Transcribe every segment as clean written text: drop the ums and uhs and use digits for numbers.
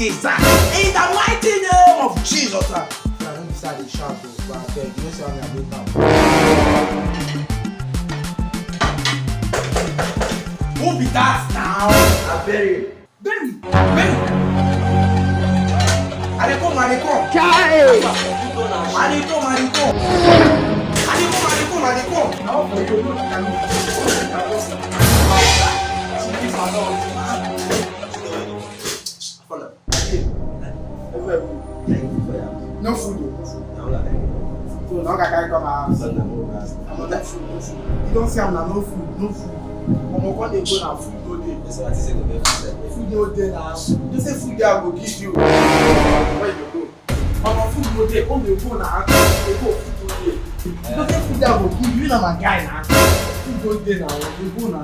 this, in the mighty name of Jesus. I don't decide to shout, but I beg you, say I'm going now. Who be that now? I bury. Benny. Mariko. No food. So now I can't come out. You don't say I'm no food. I'm going to go now. Food no day. Food no day now. You say food there I will give you. Where you go? I'm food no day. Come you go now. You go food no day. You say food there I will give you. You know my guy now. Food no day now. You go now.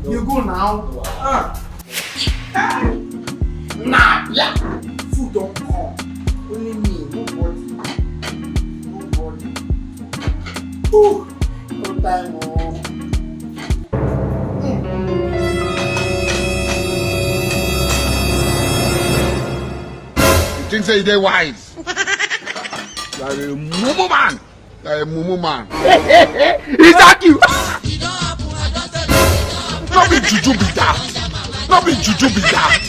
You go now. Nah, yeah. Food don't come. Only me, nobody. Ooh, no time, oh. You think say they wise? You are a mumu man. You are a mumu man. Is that you? Not be juju be that. Not be juju be that.